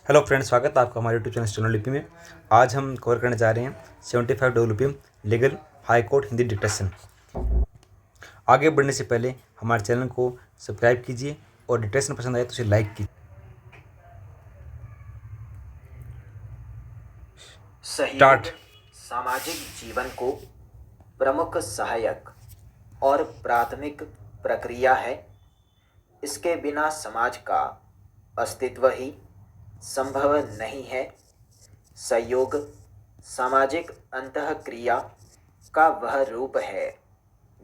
Hello friends, स्वागत है आपका हमारे यूट्यूब चैनल स्टेनोलिपि में। आज हम कवर करने जा रहे हैं 75 WPM legal high court Hindi dictation. आगे बढ़ने से पहले हमारे चैनल को सब्सक्राइब कीजिए और डिक्टेशन पसंद आए तो उसे लाइक कीजिए। सहयोग सामाजिक जीवन को प्रमुख सहायक और प्राथमिक प्रक्रिया है। इसके बिना समाज का अस्तित्व ही संभव नहीं है। सहयोग सामाजिक अंतःक्रिया का वह रूप है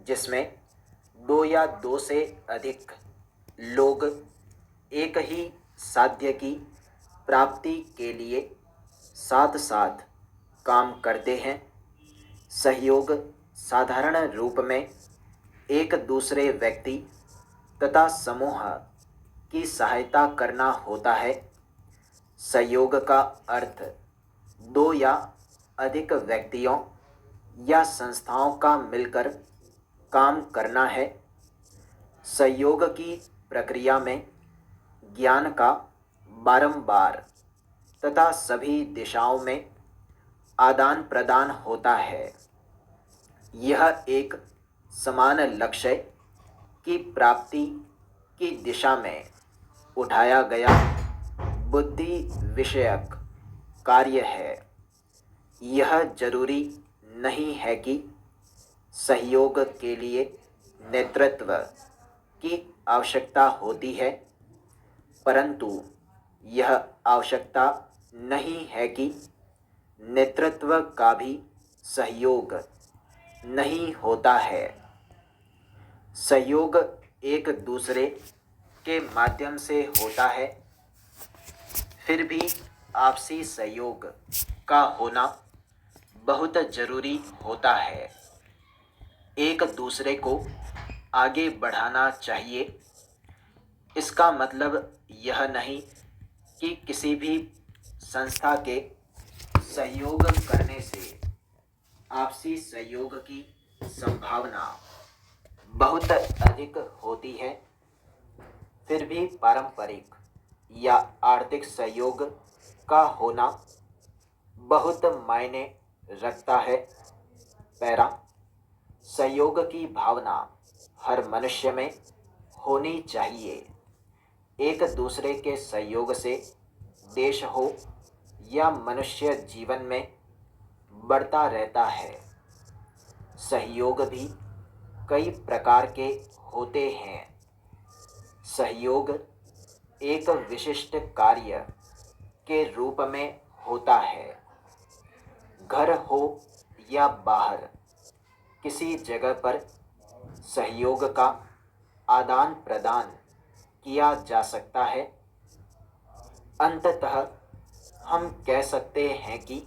जिसमें दो या दो से अधिक लोग एक ही साध्य की प्राप्ति के लिए साथ साथ काम करते हैं। सहयोग साधारण रूप में एक दूसरे व्यक्ति तथा समूह की सहायता करना होता है। सहयोग का अर्थ दो या अधिक व्यक्तियों या संस्थाओं का मिलकर काम करना है। सहयोग की प्रक्रिया में ज्ञान का बारंबार तथा सभी दिशाओं में आदान प्रदान होता है। यह एक समान लक्ष्य की प्राप्ति की दिशा में उठाया गया बुद्धि विषयक कार्य है। यह जरूरी नहीं है कि सहयोग के लिए नेतृत्व की आवश्यकता होती है, परंतु यह आवश्यकता नहीं है कि नेतृत्व का भी सहयोग नहीं होता है। सहयोग एक दूसरे के माध्यम से होता है, फिर भी आपसी सहयोग का होना बहुत जरूरी होता है। एक दूसरे को आगे बढ़ाना चाहिए। इसका मतलब यह नहीं कि किसी भी संस्था के सहयोग करने से आपसी सहयोग की संभावना बहुत अधिक होती है। फिर भी पारंपरिक या आर्थिक सहयोग का होना बहुत मायने रखता है। पैरा सहयोग की भावना हर मनुष्य में होनी चाहिए। एक दूसरे के सहयोग से देश हो या मनुष्य जीवन में बढ़ता रहता है। सहयोग भी कई प्रकार के होते हैं। सहयोग एक विशिष्ट कार्य के रूप में होता है। घर हो या बाहर किसी जगह पर सहयोग का आदान प्रदान किया जा सकता है। अंततः हम कह सकते हैं कि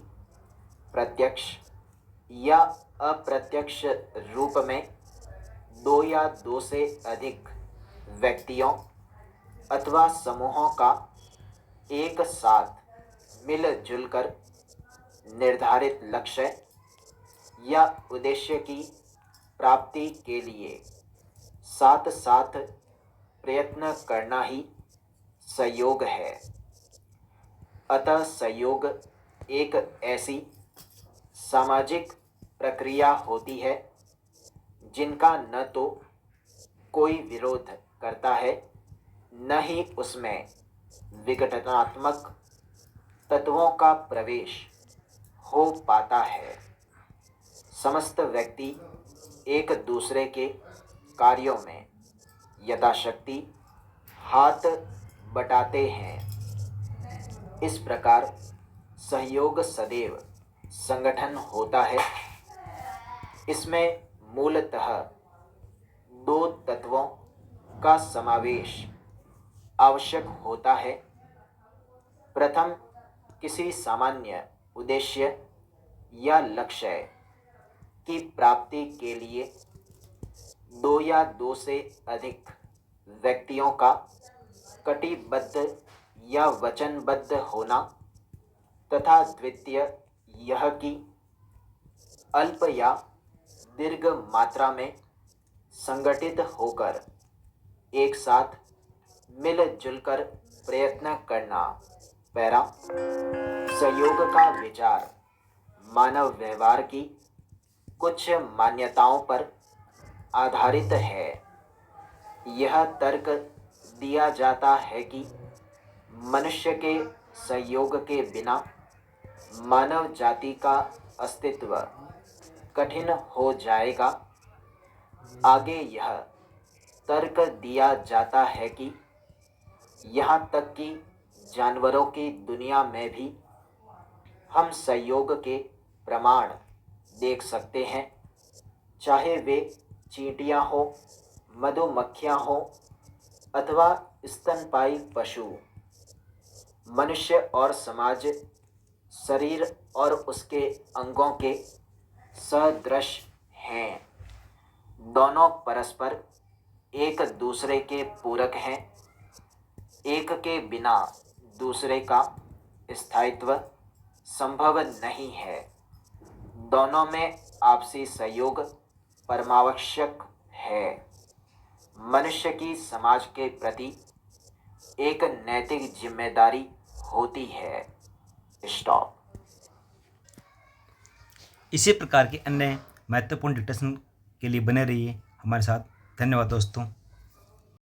प्रत्यक्ष या अप्रत्यक्ष रूप में दो या दो से अधिक व्यक्तियों अथवा समूहों का एक साथ मिलजुल कर निर्धारित लक्ष्य या उद्देश्य की प्राप्ति के लिए साथ साथ प्रयत्न करना ही सहयोग है। अतः सहयोग एक ऐसी सामाजिक प्रक्रिया होती है जिनका न तो कोई विरोध करता है, न ही उसमें विघटनात्मक तत्वों का प्रवेश हो पाता है। समस्त व्यक्ति एक दूसरे के कार्यों में यथाशक्ति हाथ बटाते हैं। इस प्रकार सहयोग सदैव संगठन होता है। इसमें मूलतः दो तत्वों का समावेश आवश्यक होता है। प्रथम, किसी सामान्य उद्देश्य या लक्ष्य की प्राप्ति के लिए दो या दो से अधिक व्यक्तियों का कटिबद्ध या वचनबद्ध होना, तथा द्वितीय यह कि अल्प या दीर्घ मात्रा में संगठित होकर एक साथ मिलजुल कर प्रयत्न करना पैरा सहयोग का विचार मानव व्यवहार की कुछ मान्यताओं पर आधारित है। यह तर्क दिया जाता है कि मनुष्य के सहयोग के बिना मानव जाति का अस्तित्व कठिन हो जाएगा। आगे यह तर्क दिया जाता है कि यहाँ तक कि जानवरों की दुनिया में भी हम सहयोग के प्रमाण देख सकते हैं, चाहे वे चींटियाँ हो, मधुमक्खियाँ हो अथवा स्तनपायी पशु। मनुष्य और समाज शरीर और उसके अंगों के सदृश हैं। दोनों परस्पर एक दूसरे के पूरक हैं। एक के बिना दूसरे का स्थायित्व संभव नहीं है। दोनों में आपसी सहयोग परमावश्यक है। मनुष्य की समाज के प्रति एक नैतिक जिम्मेदारी होती है। स्टॉप। इसी प्रकार के अन्य महत्वपूर्ण डिस्कशन के लिए बने रहिए हमारे साथ। धन्यवाद दोस्तों।